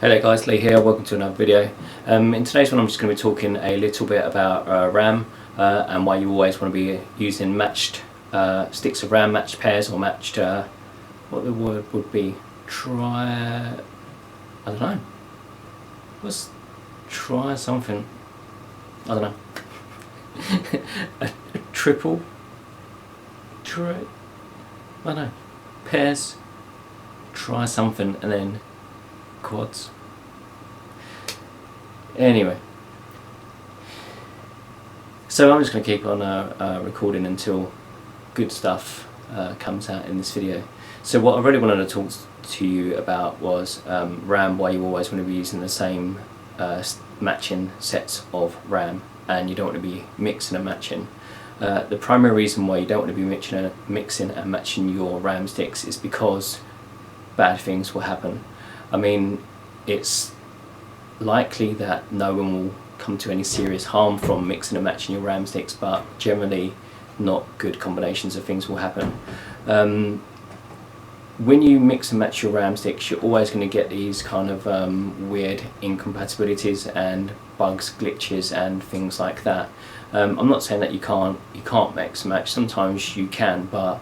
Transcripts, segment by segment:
Hello guys, Lee here, welcome to another video. In today's one I'm just going to be talking a little bit about RAM and why you always want to be using matched sticks of RAM, matched pairs, or matched, what the word would be, I don't know, try something, I don't know, a triple, I don't know, pairs, try something, and then quads. Anyway, so I'm just going to keep on recording until good stuff comes out in this video. So what I really wanted to talk to you about was RAM, why you always want to be using the same matching sets of RAM, and you don't want to be mixing and matching. The primary reason why you don't want to be mixing and matching your RAM sticks is because bad things will happen. I mean, it's likely that no one will come to any serious harm from mixing and matching your RAM sticks, but generally not good combinations of things will happen. When you mix and match your RAM sticks, you're always going to get these kind of weird incompatibilities and bugs, glitches and things like that. I'm not saying that you can't mix and match, sometimes you can, but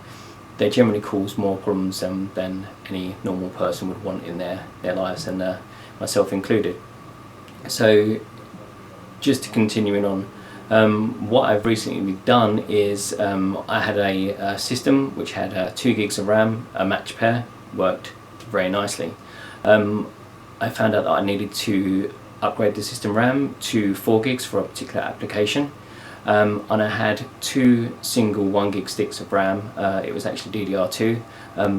they generally cause more problems than any normal person would want in their lives, and myself included. So just continuing on, what I've recently done is I had a system which had 2 gigs of RAM, a match pair, worked very nicely. I found out that I needed to upgrade the system RAM to 4 gigs for a particular application. And I had 2 single 1 gig sticks of RAM. It was actually DDR2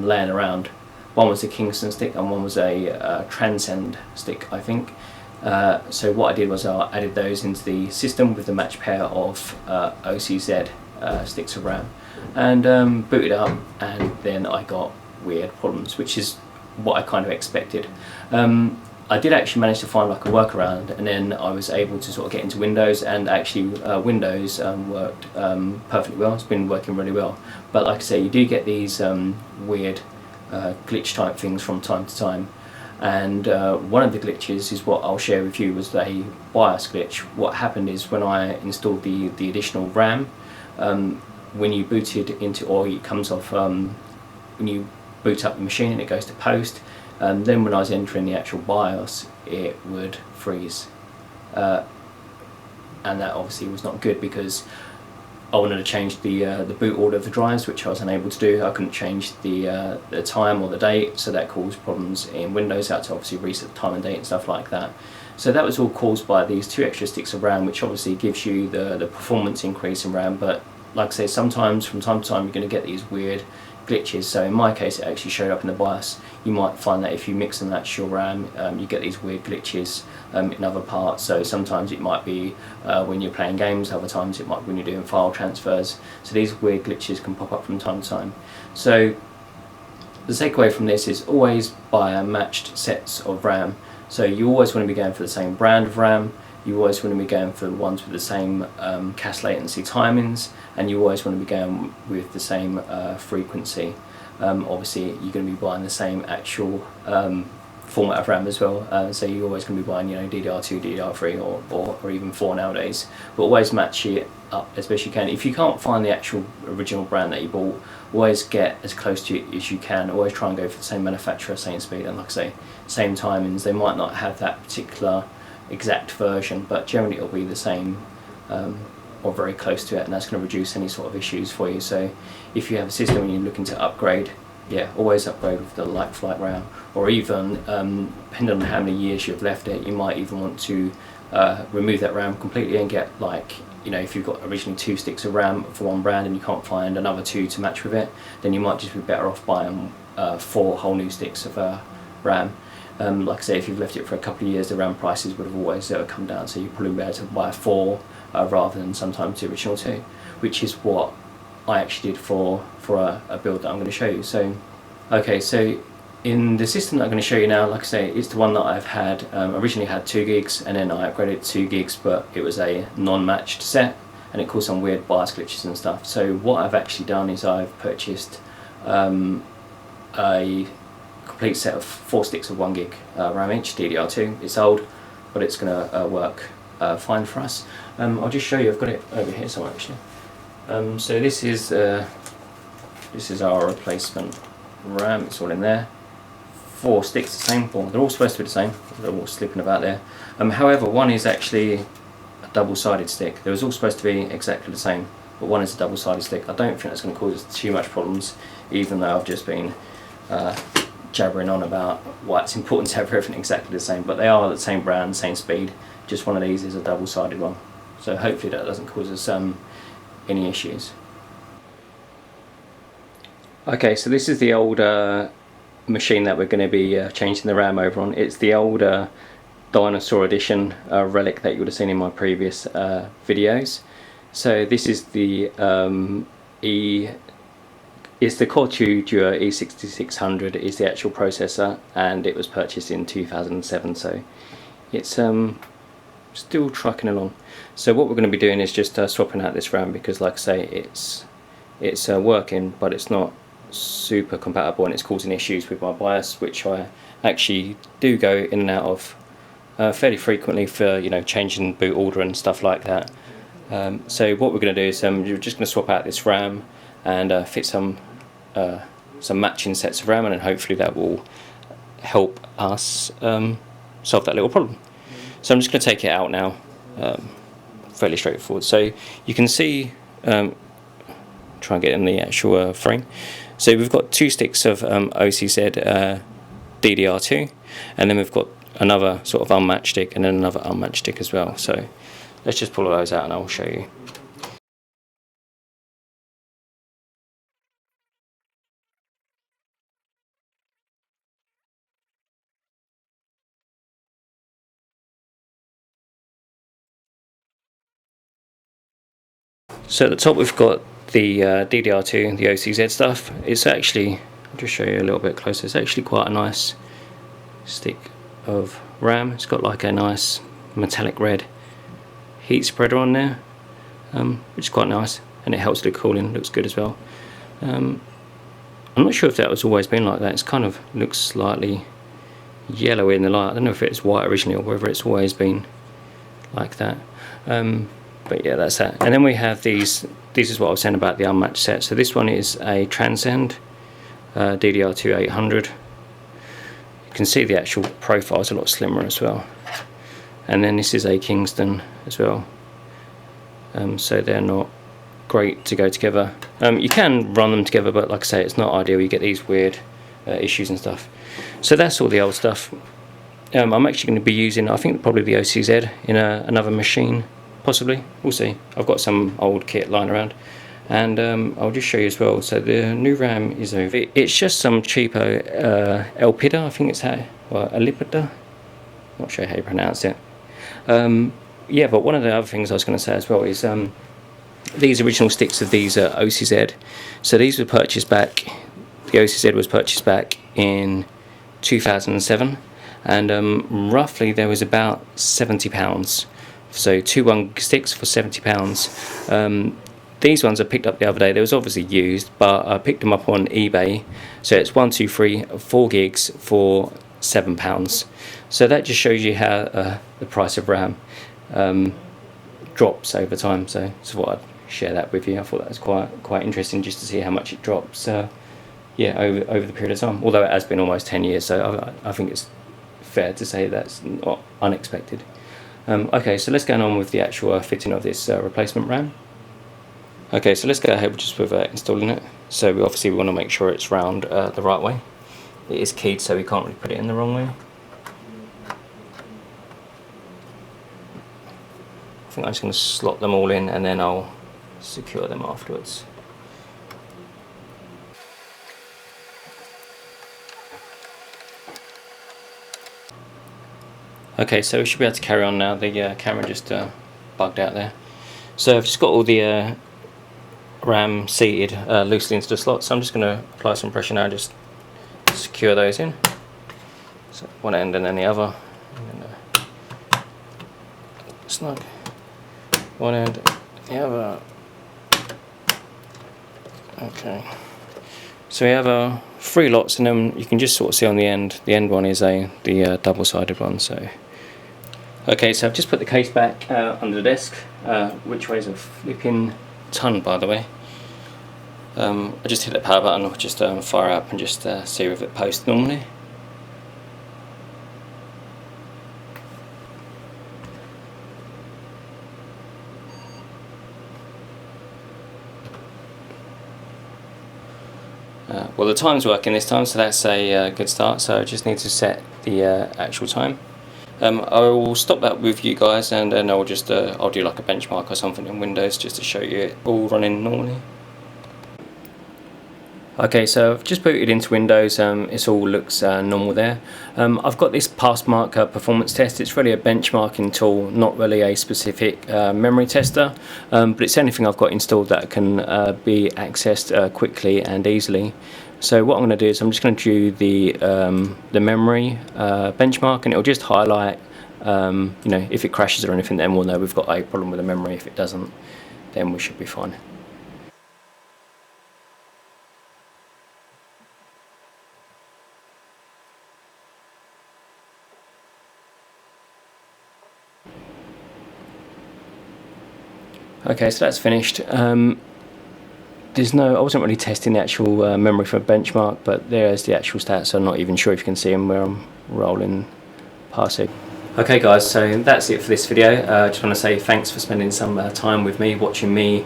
laying around. One was a Kingston stick and one was a Transcend stick, I think. So what I did was I added those into the system with the match pair of OCZ sticks of RAM, and booted up, and then I got weird problems, which is what I kind of expected. I did actually manage to find like a workaround, and then I was able to sort of get into Windows, and actually Windows worked perfectly well. It's been working really well, but like I say, you do get these weird glitch type things from time to time, and one of the glitches is what I'll share with you, was a BIOS glitch. What happened is when I installed the additional RAM, when you booted into, or it comes off, when you boot up the machine and it goes to post, then when I was entering the actual BIOS, it would freeze, and that obviously was not good, because I wanted to change the boot order of the drives, which I was unable to do. I couldn't change the time or the date, so that caused problems in Windows. I had to obviously reset the time and date and stuff like that. So that was all caused by these 2 extra sticks of RAM, which obviously gives you the performance increase in RAM, but like I say, sometimes from time to time you're going to get these weird glitches. So in my case, it actually showed up in the BIOS. You might find that if you mix and match your RAM, you get these weird glitches in other parts. So sometimes it might be when you're playing games, other times it might be when you're doing file transfers. So these weird glitches can pop up from time to time. So the takeaway from this is always buy matched sets of RAM. So you always want to be going for the same brand of RAM. You always want to be going for the ones with the same cache latency timings, and you always want to be going with the same frequency. Obviously you're going to be buying the same actual format of RAM as well, so you're always going to be buying, you know, DDR2, DDR3 or even 4 nowadays, but always match it up as best you can. If you can't find the actual original brand that you bought, always get as close to it as you can. Always try and go for the same manufacturer, same speed, and like I say, same timings. They might not have that particular exact version, but generally it'll be the same or very close to it, and that's going to reduce any sort of issues for you. So if you have a system and you're looking to upgrade, yeah, always upgrade with the like-for-like RAM, or even depending on how many years you've left it, you might even want to remove that RAM completely and get, like, you know, if you've got originally 2 sticks of RAM for one brand and you can't find another 2 to match with it, then you might just be better off buying 4 whole new sticks of RAM. Like I say, if you've left it for a couple of years, the RAM prices would have always come down, so you'd probably be able to buy 4 rather than sometimes the original 2, which is what I actually did for a build that I'm going to show you. So, okay, so in the system that I'm going to show you now, like I say, it's the one that I've had, originally had 2 gigs, and then I upgraded to 2 gigs, but it was a non-matched set, and it caused some weird BIOS glitches and stuff. So what I've actually done is I've purchased a complete set of 4 sticks of 1 gig RAM each, DDR2. It's old, but it's going to work fine for us. I'll just show you. I've got it over here somewhere actually. So this is our replacement RAM. It's all in there. 4 sticks, the same. Well, they're all supposed to be the same. They're all slipping about there. However, one is actually a double-sided stick. They was all supposed to be exactly the same, but one is a double-sided stick. I don't think that's going to cause too much problems, even though I've just been jabbering on about why it's important to have everything exactly the same. But they are the same brand, same speed. Just one of these is a double-sided one. So hopefully that doesn't cause us any issues. Okay, so this is the old machine that we're going to be changing the RAM over on. It's the old Dinosaur Edition relic that you would have seen in my previous videos. So this is the it's the Core 2 Duo E6600 is the actual processor, and it was purchased in 2007, so it's still trucking along. So what we're going to be doing is just swapping out this RAM, because like I say, it's working, but it's not super compatible and it's causing issues with my BIOS, which I actually do go in and out of fairly frequently for, you know, changing boot order and stuff like that. So what we're going to do is we're just going to swap out this RAM and fit some matching sets of RAM, and then hopefully that will help us solve that little problem. So I'm just going to take it out now. Fairly straightforward. So you can see, try and get in the actual frame. So we've got 2 sticks of OCZ DDR2, and then we've got another sort of unmatched stick and then another unmatched stick as well. So let's just pull all those out and I'll show you. So at the top we've got the DDR2, the OCZ stuff. It's actually, I'll just show you a little bit closer, it's actually quite a nice stick of RAM. It's got like a nice metallic red heat spreader on there, which is quite nice, and it helps with the cooling, looks good as well. I'm not sure if that was always been like that. It's kind of looks slightly yellowy in the light. I don't know if it's white originally or whether it's always been like that. But yeah, that's that. And then we have these. This is what I was saying about the unmatched set. So this one is a Transcend DDR2 800. You can see the actual profile is a lot slimmer as well. And then this is a Kingston as well. So they're not great to go together. You can run them together, but like I say, it's not ideal. You get these weird issues and stuff. So that's all the old stuff. I'm actually going to be using, I think, probably the OCZ in another machine. Possibly, we'll see. I've got some old kit lying around, and I'll just show you as well. So the new RAM is over. It's just some cheapo Elpida, I think it's how, well, Elpida. Not sure how you pronounce it. Yeah, but one of the other things I was going to say as well is these original sticks of these OCZ. So these were purchased back. The OCZ was purchased back in 2007, and roughly there was about £70. So 2 1 sticks for £70. These ones I picked up the other day. They was obviously used, but I picked them up on eBay. So it's 1 2 3 4 gigs for £7. So that just shows you how the price of RAM drops over time. So I thought I'd share that with you. I thought that was quite interesting just to see how much it drops. Yeah, over the period of time. Although it has been almost 10 years, so I think it's fair to say that's not unexpected. Okay, so let's go on with the actual fitting of this replacement RAM. Okay, so let's go ahead just with installing it. So we obviously want to make sure it's round the right way. It is keyed, so we can't really put it in the wrong way. I think I'm just going to slot them all in and then I'll secure them afterwards. Okay, so we should be able to carry on now. The camera just bugged out there. So I've just got all the RAM seated loosely into the slot, so I'm just going to apply some pressure now and just secure those in. So one end and then the other. And then, snug. One end, the other. Okay. So we have 3 lots, and then you can just sort of see on the end one is the double-sided one. So okay, so I've just put the case back under the desk, which weighs a flipping ton, by the way. I just hit the power button, or just fire up and just see if it posts normally. Well, the time's working this time, so that's a good start. So I just need to set the actual time. I will stop that with you guys, and then I'll just I'll do like a benchmark or something in Windows just to show you it all running normally. Okay, so I've just booted into Windows. It all looks normal there. I've got this Passmark performance test. It's really a benchmarking tool, not really a specific memory tester, but it's anything I've got installed that can be accessed quickly and easily. So what I'm going to do is I'm just going to do the memory benchmark, and it'll just highlight, you know, if it crashes or anything, then we'll know we've got a problem with the memory. If it doesn't, then we should be fine. Okay, so that's finished. There's no, I wasn't really testing the actual memory for a benchmark, but there's the actual stats. I'm not even sure if you can see them where I'm rolling past it. Okay guys, so that's it for this video. I just want to say thanks for spending some time with me, watching me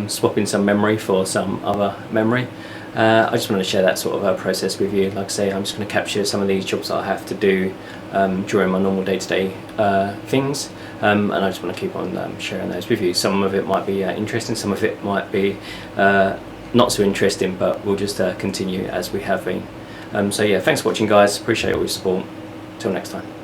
swapping some memory for some other memory. I just want to share that sort of process with you. Like I say, I'm just going to capture some of these jobs that I have to do during my normal day-to-day things, and I just want to keep on sharing those with you. Some of it might be interesting, some of it might be not so interesting, but we'll just continue as we have been. So yeah, thanks for watching guys, appreciate all your support. Till next time.